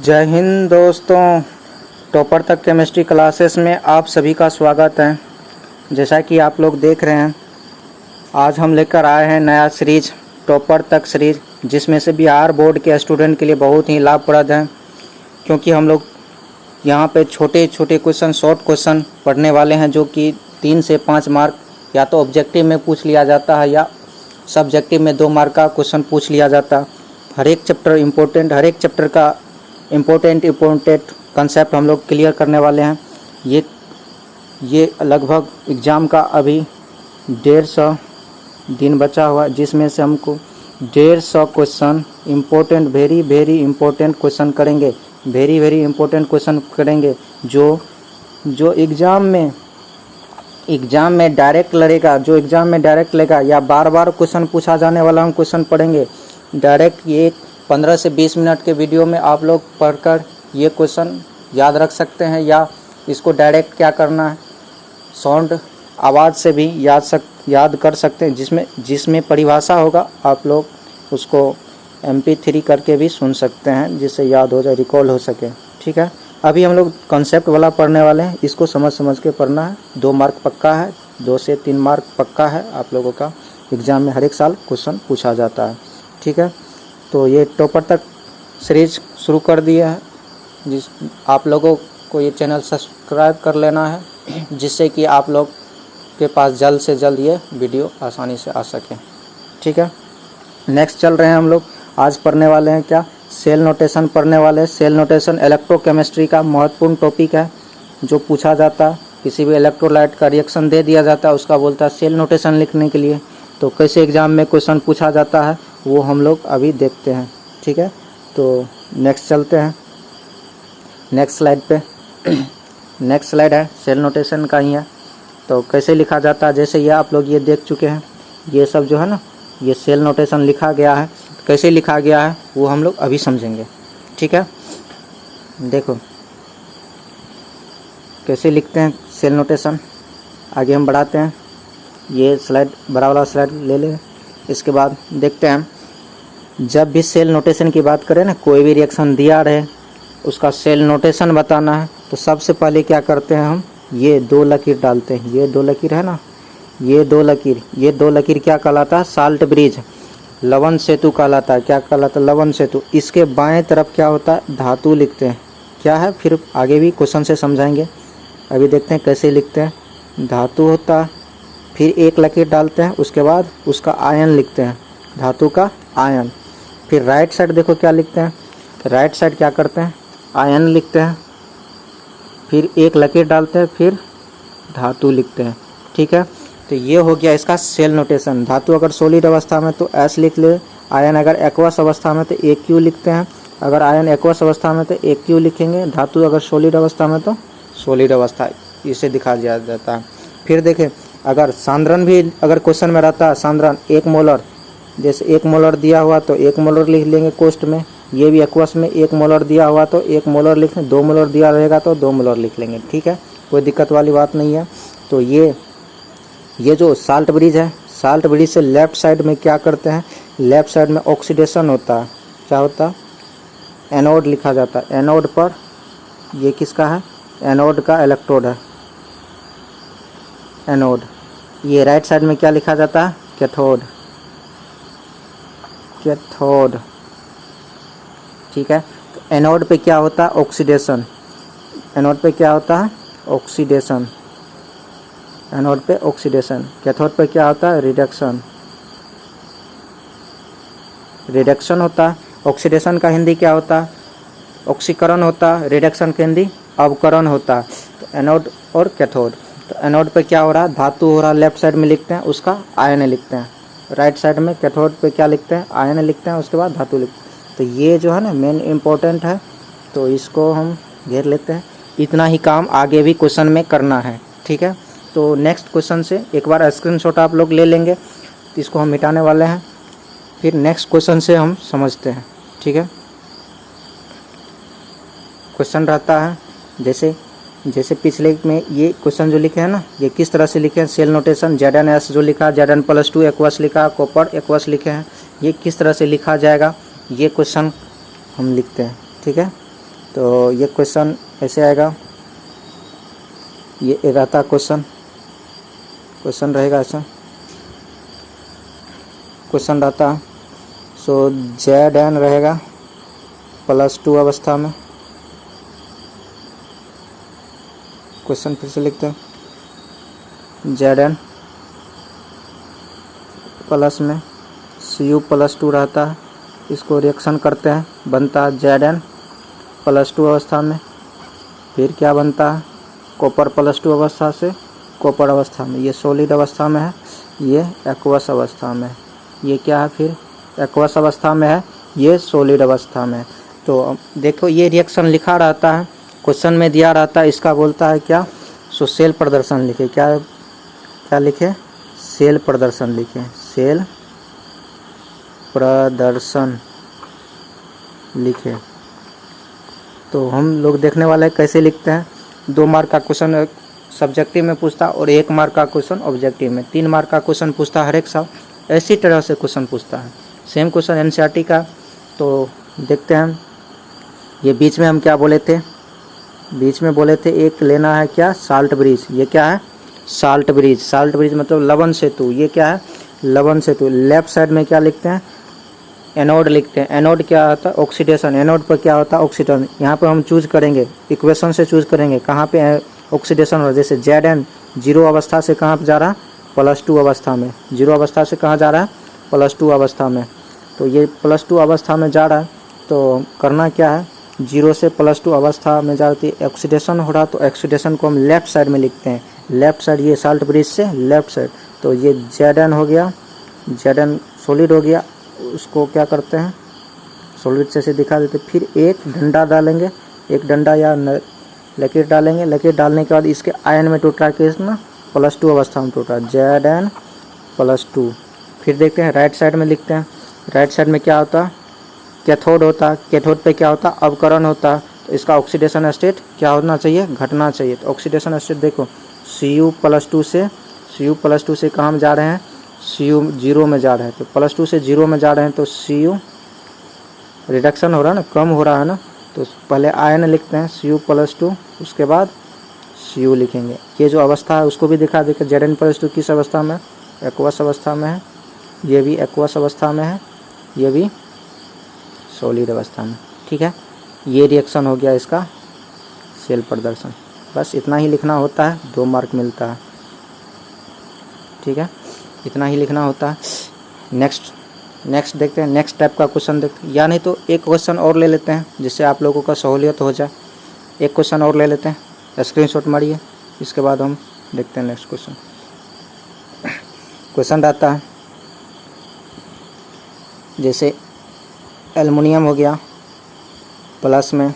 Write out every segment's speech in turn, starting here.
जय हिंद दोस्तों। टॉपर तक केमिस्ट्री क्लासेस में आप सभी का स्वागत है। जैसा कि आप लोग देख रहे हैं, आज हम लेकर आए हैं नया सीरीज टॉपर तक सीरीज, जिसमें से बिहार बोर्ड के स्टूडेंट के लिए बहुत ही लाभप्रद है, क्योंकि हम लोग यहाँ पे छोटे छोटे क्वेश्चन, शॉर्ट क्वेश्चन पढ़ने वाले हैं, जो कि 3 से 5 मार्क या तो ऑब्जेक्टिव में पूछ लिया जाता है या सब्जेक्टिव में 2 मार्क का क्वेश्चन पूछ लिया जाता है। हर एक चैप्टर इम्पोर्टेंट, हर एक चैप्टर का इम्पोर्टेंट कंसेप्ट हम लोग क्लियर करने वाले हैं। ये लगभग एग्ज़ाम का अभी 150 दिन बचा हुआ है, जिसमें से हमको 150 question important, very important question करेंगे, वेरी इम्पोर्टेंट क्वेश्चन करेंगे, जो एग्ज़ाम में डायरेक्ट लड़ेगा, जो एग्ज़ाम में डायरेक्ट लेगा, या बार बार क्वेश्चन पूछा जाने वाला हम क्वेश्चन पढ़ेंगे डायरेक्ट। ये 15 से 20 मिनट के वीडियो में आप लोग पढ़कर ये क्वेश्चन याद रख सकते हैं, या इसको डायरेक्ट क्या करना है, साउंड आवाज़ से भी याद कर सकते हैं, जिसमें परिभाषा होगा, आप लोग उसको MP3 करके भी सुन सकते हैं, जिससे याद हो जाए, रिकॉल हो सके। ठीक है, अभी हम लोग कॉन्सेप्ट वाला पढ़ने वाले हैं। इसको समझ के पढ़ना है। 2 मार्क पक्का है, 2 से 3 मार्क पक्का है। आप लोगों का एग्ज़ाम में हर एक साल क्वेश्चन पूछा जाता है। ठीक है, तो ये टॉपर तक सीरीज शुरू कर दिया है। आप लोगों को ये चैनल सब्सक्राइब कर लेना है, जिससे कि आप लोग के पास जल्द से जल्द ये वीडियो आसानी से आ सके। ठीक है, नेक्स्ट चल रहे हैं हम लोग। आज पढ़ने वाले हैं क्या, सेल नोटेशन पढ़ने वाले हैं। सेल नोटेशन इलेक्ट्रोकेमिस्ट्री का महत्वपूर्ण टॉपिक है, जो पूछा जाता है। किसी भी इलेक्ट्रोलाइट का रिएक्शन दे दिया जाता है, उसका बोलता है सेल नोटेशन लिखने के लिए। तो कैसे एग्ज़ाम में क्वेश्चन पूछा जाता है वो हम लोग अभी देखते हैं। ठीक है, तो नेक्स्ट चलते हैं, नेक्स्ट स्लाइड पे। नेक्स्ट स्लाइड है सेल नोटेशन का ही है। तो कैसे लिखा जाता है, जैसे ये आप लोग ये देख चुके हैं, ये सब जो है ना, ये सेल नोटेशन लिखा गया है। कैसे लिखा गया है वो हम लोग अभी समझेंगे। ठीक है, देखो कैसे लिखते हैं सेल नोटेशन। आगे हम बढ़ाते हैं, ये स्लाइड बड़ा वाला स्लाइड ले लें। इसके बाद देखते हैं, जब भी सेल नोटेशन की बात करें ना, कोई भी रिएक्शन दिया रहे, उसका सेल नोटेशन बताना है, तो सबसे पहले क्या करते हैं हम, ये 2 लकीर डालते हैं। ये 2 लकीर है ना, ये 2 लकीर क्या कहलाता है, साल्ट ब्रिज, लवण सेतु कहलाता है। क्या कहलाता है, लवण सेतु। इसके बाएं तरफ क्या होता है, धातु लिखते हैं। क्या है, फिर आगे भी क्वेश्चन से समझाएंगे। अभी देखते हैं कैसे लिखते हैं। धातु होता है, फिर 1 लकीर डालते हैं, उसके बाद उसका आयन लिखते हैं, धातु का आयन। फिर राइट साइड देखो क्या लिखते हैं, राइट साइड क्या करते हैं, आयन लिखते हैं, फिर 1 लकीर डालते हैं, फिर धातु लिखते हैं। ठीक है, तो ये हो गया इसका सेल नोटेशन। धातु अगर सॉलिड अवस्था में तो S लिख ले, आयन अगर एक्वस अवस्था में तो AQ लिखते हैं। अगर आयन एक्वस अवस्था में तो AQ लिखेंगे, धातु अगर सॉलिड अवस्था में तो सॉलिड अवस्था, इसे दिखा दिया जाता है। फिर देखें, अगर सांद्रण भी अगर क्वेश्चन में रहता है, सांद्रण 1 मोलर, जैसे 1 मोलर दिया हुआ तो 1 मोलर लिख लेंगे कोष्ठ में। ये भी एक्वस में 1 मोलर दिया हुआ तो 1 मोलर लिख लें, 2 मोलर दिया रहेगा तो 2 मोलर लिख लेंगे। ठीक है, कोई दिक्कत वाली बात नहीं है। तो ये जो साल्ट ब्रिज है, साल्ट ब्रिज से लेफ्ट साइड में क्या करते हैं, लेफ्ट साइड में ऑक्सीडेशन होता है। क्या होता है, एनोड लिखा जाता है। एनोड पर ये किसका है, एनोड का इलेक्ट्रोड है, एनोड। ये राइट साइड में क्या लिखा जाता है, कैथोड, कैथोड। ठीक है, तो एनोड पे क्या होता है, ऑक्सीडेशन। एनोड पे क्या होता है, ऑक्सीडेशन, एनोड पे ऑक्सीडेशन। कैथोड पे क्या होता है, रिडक्शन, रिडक्शन होता है। ऑक्सीडेशन का हिंदी क्या होता है, ऑक्सीकरण होता है। रिडक्शन का हिंदी अवकरण होता है। तो एनोड और कैथोड, तो एनोड पे क्या हो रहा है, धातु हो रहा है, लेफ्ट साइड में लिखते हैं, उसका आयन लिखते हैं। राइट साइड में कैथोड पे क्या लिखते हैं, आयन लिखते हैं, उसके बाद धातु लिखते हैं। तो ये जो है ना मेन इम्पोर्टेंट है, तो इसको हम घेर लेते हैं। इतना ही काम आगे भी क्वेश्चन में करना है। ठीक है, तो नेक्स्ट क्वेश्चन से एक बार स्क्रीनशॉट आप लोग ले लेंगे, तो इसको हम मिटाने वाले हैं। फिर नेक्स्ट क्वेश्चन से हम समझते हैं। ठीक है, क्वेश्चन रहता है जैसे पिछले में ये क्वेश्चन जो लिखे हैं ना, ये किस तरह से लिखे हैं, सेल नोटेशन Zn जो लिखा, Zn+2 एक्वस लिखा, कॉपर एक्वस लिखे हैं, ये किस तरह से लिखा जाएगा, ये क्वेश्चन हम लिखते हैं। ठीक है, तो ये क्वेश्चन ऐसे आएगा, ये रहता क्वेश्चन रहेगा ऐसा, क्वेश्चन रहता। सो Zn रहेगा +2 अवस्था में। क्वेश्चन फिर से लिखते हैं, Zn प्लस में Cu +2 रहता है, इसको रिएक्शन करते हैं, बनता है Zn +2 अवस्था में। फिर क्या बनता है, कॉपर +2 अवस्था से कॉपर अवस्था में। ये सॉलिड अवस्था में है, ये एक्वस अवस्था में है। ये क्या है, फिर एक्वस अवस्था में है, ये सॉलिड अवस्था में है। तो देखो ये रिएक्शन लिखा रहता है, क्वेश्चन में दिया रहता है, इसका बोलता है क्या, सो सेल प्रदर्शन लिखे। क्या लिखे, सेल प्रदर्शन लिखे, सेल प्रदर्शन लिखे। तो हम लोग देखने वाले हैं कैसे लिखते हैं। 2 मार्क का क्वेश्चन सब्जेक्टिव में पूछता और 1 मार्क का क्वेश्चन ऑब्जेक्टिव में। 3 मार्क का क्वेश्चन पूछता हर एक साल, ऐसी तरह से क्वेश्चन पूछता है। सेम क्वेश्चन एनसीईआरटी का। तो देखते हैं, ये बीच में हम क्या बोले थे, बीच में बोले थे एक लेना है क्या, साल्ट ब्रिज। ये क्या है, साल्ट ब्रिज। साल्ट ब्रिज मतलब लवण सेतु। ये क्या है, लवण सेतु। लेफ्ट साइड में क्या लिखते हैं, एनोड लिखते हैं। एनोड क्या होता है, ऑक्सीडेशन। एनोड पर क्या होता है, ऑक्सीडेशन। यहाँ पर हम चूज करेंगे, इक्वेशन से चूज करेंगे कहाँ पे ऑक्सीडेशन हो रहा है। जैसे Zn 0 अवस्था से कहाँ पर जा रहा है, +2 अवस्था में। 0 अवस्था से कहाँ जा रहा है, +2 अवस्था में। तो ये +2 अवस्था में जा रहा है, तो करना क्या है, 0 से +2 अवस्था में जाती है, ऑक्सीडेशन हो रहा, तो ऑक्सीडेशन को हम लेफ्ट साइड में लिखते हैं। लेफ्ट साइड, ये साल्ट ब्रिज से लेफ्ट साइड। तो ये Zn हो गया, Zn सॉलिड हो गया। उसको क्या करते हैं, सॉलिड से दिखा देते। फिर एक डंडा डालेंगे, एक डंडा या लकीर डालेंगे। लकीर डालने के बाद इसके आयन में टूटा कितना, +2 अवस्था में टूटा, Zn +2। फिर देखते हैं राइट साइड में लिखते हैं। राइट साइड में क्या होता, कैथोड होता। कैथोड पे क्या होता, अवकरण होता। तो इसका ऑक्सीडेशन स्टेट क्या होना चाहिए, घटना चाहिए। तो ऑक्सीडेशन स्टेट देखो, Cu +2 से कहाँ जा रहे हैं, Cu 0 में जा रहे हैं। तो +2 से 0 में जा रहे हैं, तो Cu रिडक्शन हो रहा है ना, कम हो रहा है ना। तो पहले आयन लिखते हैं Cu +2, उसके बाद Cu लिखेंगे। ये जो अवस्था है उसको भी दिखा देंगे। Zn +2 किस अवस्था में, एक्वस अवस्था में है। ये भी एक्वस अवस्था में है, ये भी सॉलिड अवस्था में। ठीक है, ये रिएक्शन हो गया इसका सेल प्रदर्शन। बस इतना ही लिखना होता है, 2 मार्क मिलता है। ठीक है, इतना ही लिखना होता है। नेक्स्ट देखते हैं, नेक्स्ट टाइप का क्वेश्चन देखते हैं। या नहीं तो एक क्वेश्चन और ले लेते हैं, जिससे आप लोगों का सहूलियत हो जाए। एक क्वेश्चन और ले लेते हैं, स्क्रीनशॉट मारिए, इसके बाद हम देखते हैं नेक्स्ट क्वेश्चन। क्वेश्चन रहता है, जैसे एल्युमिनियम हो गया प्लस में,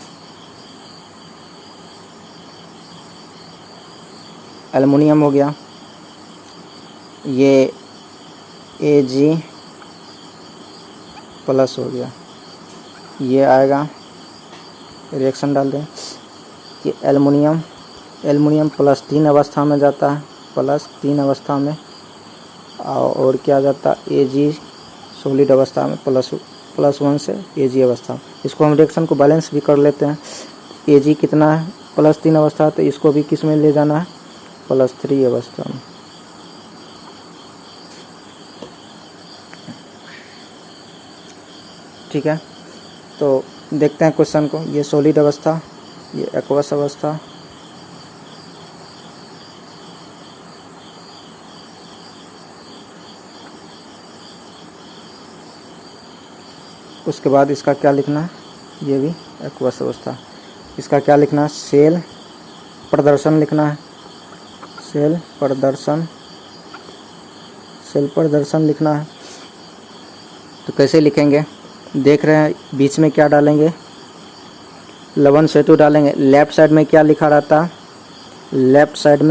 एल्युमिनियम हो गया, ये Ag प्लस हो गया। ये आएगा, रिएक्शन डाल दें। ये एल्युमिनियम +3 अवस्था में जाता है, +3 अवस्था में। और क्या जाता है, Ag सॉलिड अवस्था में, +1 से Ag अवस्था। इसको हम रिएक्शन को बैलेंस भी कर लेते हैं। Ag कितना है, +3 अवस्था, तो इसको भी किस में ले जाना है, +3 अवस्था में। ठीक है, तो देखते हैं क्वेश्चन को। ये सॉलिड अवस्था, ये एक्वस अवस्था, उसके बाद इसका क्या लिखना है, ये भी एक्वस अवस्था। इसका क्या लिखना है, सेल प्रदर्शन लिखना है। सेल प्रदर्शन लिखना है। तो कैसे लिखेंगे, देख रहे हैं बीच में क्या डालेंगे, लवण सेतु डालेंगे। लेफ्ट साइड में क्या लिखा रहता है, लेफ्ट साइड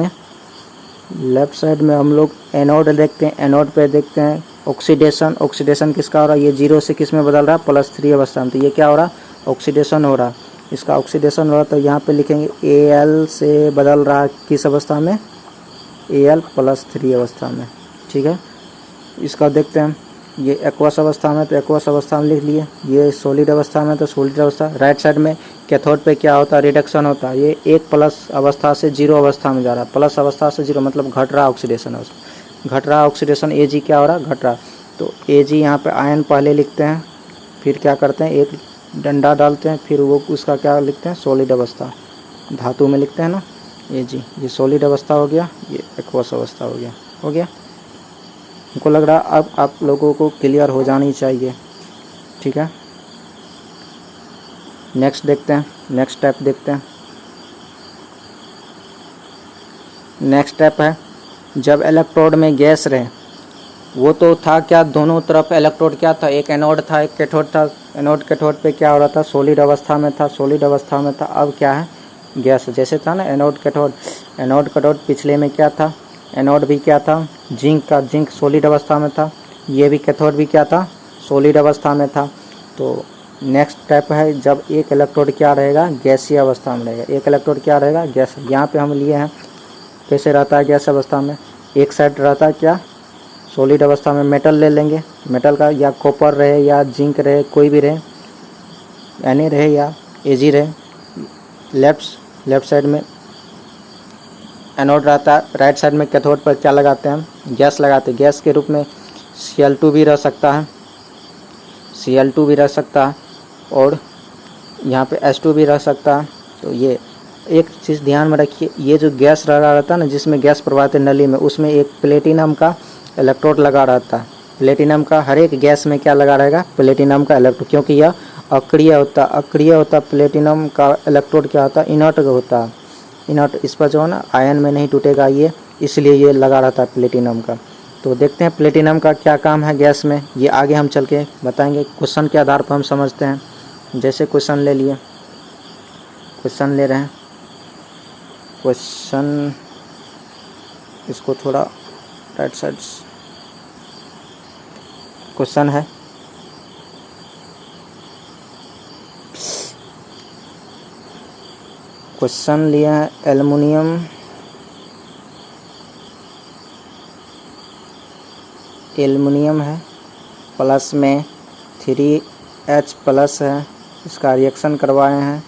में हम लोग एनोड देखते हैं। एनोड पे देखते हैं ऑक्सीडेशन किसका हो रहा है, ये 0 से किस में बदल रहा है, +3 अवस्था में। तो ये क्या हो रहा है, ऑक्सीडेशन हो रहा है। इसका ऑक्सीडेशन हो रहा है, तो यहाँ पे लिखेंगे Al से बदल रहा है किस अवस्था में, Al +3 अवस्था में। ठीक है, इसका देखते हैं ये एक्वस अवस्था में तो एक्वस अवस्था में लिख लिए, ये सॉलिड अवस्था में तो सॉलिड अवस्था। राइट साइड में कैथोड पे क्या होता है, रिडक्शन होता है। ये एक प्लस अवस्था से जीरो अवस्था में जा रहा है, प्लस अवस्था से जीरो मतलब घट रहा ऑक्सीडेशन है उसमें, घट रहा ऑक्सीडेशन Ag क्या हो रहा है, घट रहा। तो Ag यहाँ पे आयन पहले लिखते हैं, फिर क्या करते हैं एक डंडा डालते हैं, फिर वो उसका क्या लिखते हैं, सॉलिड अवस्था, धातु में लिखते हैं ना Ag। ये सॉलिड अवस्था हो गया, ये एक्वस अवस्था हो गया। हमको लग रहा अब आप लोगों को क्लियर हो जानी चाहिए, ठीक है। नेक्स्ट देखते हैं, नेक्स्ट स्टेप देखते हैं। नेक्स्ट स्टेप है जब इलेक्ट्रोड में गैस रहे, वो तो था क्या, दोनों तरफ इलेक्ट्रोड क्या था, एक एनोड था एक कैथोड था। एनोड कैथोड पे क्या हो रहा था, सॉलिड अवस्था में था, सॉलिड अवस्था में था। अब क्या है, गैस। जैसे था ना एनोड कैथोड, एनोड कैथोड पिछले में क्या था, एनोड भी क्या था, जिंक का, जिंक सॉलिड अवस्था में था। ये भी कैथोड भी क्या था, सॉलिड अवस्था में था। तो नेक्स्ट स्टेप है जब एक इलेक्ट्रोड क्या रहेगा, गैसीय अवस्था में रहेगा। एक इलेक्ट्रोड क्या रहेगा, गैस। यहाँ पे हम लिए हैं कैसे रहता है गैस अवस्था में, एक साइड रहता है क्या, सॉलिड अवस्था में मेटल ले लेंगे, मेटल का या कॉपर रहे या जिंक रहे, कोई भी रहे, Na रहे या Ag रहे। लेफ्ट साइड में एनोड रहता है, राइट साइड में कैथोड पर क्या लगाते हैं हम, गैस लगाते हैं। गैस के रूप में Cl2 भी रह सकता है, Cl2 भी रह सकता है, और यहाँ पे H2 भी रह सकता है। तो ये एक चीज़ ध्यान में रखिए, ये जो गैस लगा रहता है ना, जिसमें गैस प्रवाहित है नली में, उसमें एक प्लेटिनम का इलेक्ट्रोड लगा रहता है। प्लेटिनम का हर एक गैस में क्या लगा रहेगा, प्लेटिनम का इलेक्ट्रोड, क्योंकि यह अक्रिय होता। प्लेटिनम का इलेक्ट्रोड क्या होता है, इनर्ट होता है, इनर्ट। इस पर जो है ना आयन में नहीं टूटेगा ये, इसलिए ये लगा रहता है प्लेटिनम का। तो देखते हैं प्लेटिनम का क्या काम है गैस में, ये आगे हम चल के बताएंगे। क्वेश्चन के आधार पर हम समझते हैं। जैसे क्वेश्चन ले लिए, क्वेश्चन ले रहे हैं, क्वेश्चन इसको थोड़ा राइट साइड, क्वेश्चन है क्वेश्चन लिया है एल्युमिनियम है, प्लस में 3H प्लस है, इसका रिएक्शन करवाए हैं,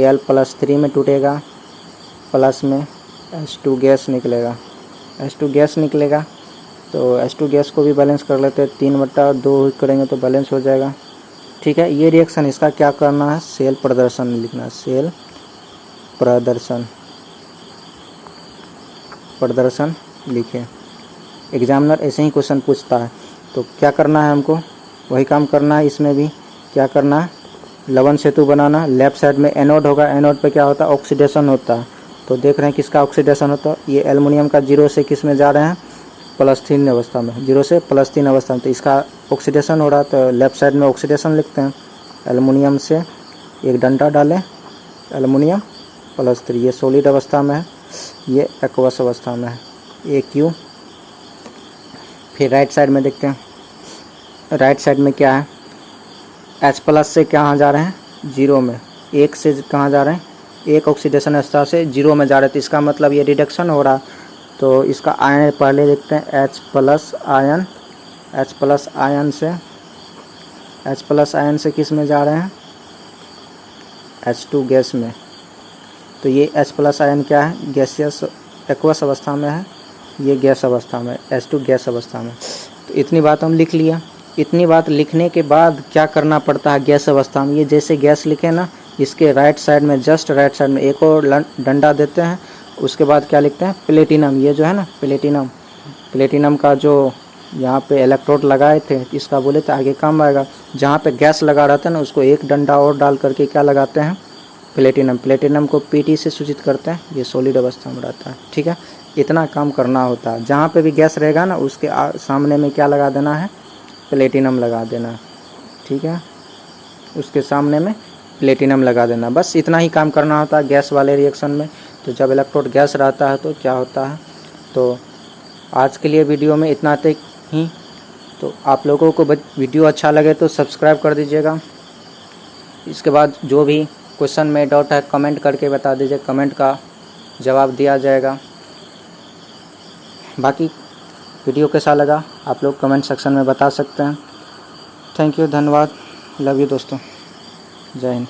Al+3 में टूटेगा, प्लस में H2 गैस निकलेगा, H2 गैस निकलेगा। तो H2 गैस को भी बैलेंस कर लेते हैं, 3/2 करेंगे तो बैलेंस हो जाएगा, ठीक है। ये रिएक्शन इसका क्या करना है, सेल प्रदर्शन लिखना है, सेल प्रदर्शन लिखे। एग्जामिनर ऐसे ही क्वेश्चन पूछता है, तो क्या करना है हमको, वही काम करना है। इसमें भी क्या करना है, लवण सेतु बनाना। लेफ्ट साइड में एनोड होगा, एनोड पे क्या होता है, ऑक्सीडेशन होता है। तो देख रहे हैं किसका ऑक्सीडेशन होता है, ये एल्युमिनियम का 0 से किस में जा रहे हैं, +3 अवस्था में, 0 से +3 अवस्था में। तो इसका ऑक्सीडेशन हो रहा है, तो लेफ्ट साइड में ऑक्सीडेशन लिखते हैं। एल्युमिनियम से एक डंडा डालें, एल्युमिनियम +3, ये सॉलिड अवस्था में है, ये एक्वस अवस्था में है, Aq। फिर राइट साइड में देखते हैं, राइट साइड में क्या है, H+ से कहाँ जा रहे हैं, 0 में, 1 से कहाँ जा रहे हैं, 1 ऑक्सीडेशन अवस्था से 0 में जा रहे थे। इसका मतलब ये रिडक्शन हो रहा। तो इसका आयन पहले देखते हैं, H+ आयन, H+ आयन से किस में जा रहे हैं, H2 गैस में। तो ये H+ आयन क्या है, गैसियस एक्वस अवस्था में है, ये गैस अवस्था में, H2 गैस अवस्था में। तो इतनी बात हम लिख लिया। इतनी बात लिखने के बाद क्या करना पड़ता है गैस अवस्था में, ये जैसे गैस लिखे ना, इसके राइट साइड में, जस्ट राइट साइड में एक और डंडा देते हैं। उसके बाद क्या लिखते हैं, प्लेटिनम, ये जो है ना प्लेटिनम का जो यहाँ पे इलेक्ट्रोड लगाए थे, इसका बोले तो आगे काम आएगा। जहाँ पे गैस लगा रहता है ना, उसको एक डंडा और डाल करके क्या लगाते हैं, प्लेटिनम को Pt से सूचित करते हैं, ये सॉलिड अवस्था में रहता है, ठीक है। इतना काम करना होता है। जहाँ पे भी गैस रहेगा ना, उसके सामने में क्या लगा देना है, प्लेटिनम लगा देना, ठीक है। उसके सामने में प्लेटिनम लगा देना, बस इतना ही काम करना होता है गैस वाले रिएक्शन में। तो जब इलेक्ट्रोड गैस रहता है तो क्या होता है। तो आज के लिए वीडियो में इतना तक ही। तो आप लोगों को वीडियो अच्छा लगे तो सब्सक्राइब कर दीजिएगा। इसके बाद जो भी क्वेश्चन में डाउट है कमेंट करके बता दीजिए, कमेंट का जवाब दिया जाएगा। बाकी वीडियो कैसा लगा आप लोग कमेंट सेक्शन में बता सकते हैं। थैंक यू, धन्यवाद, लव यू दोस्तों, जय हिंद।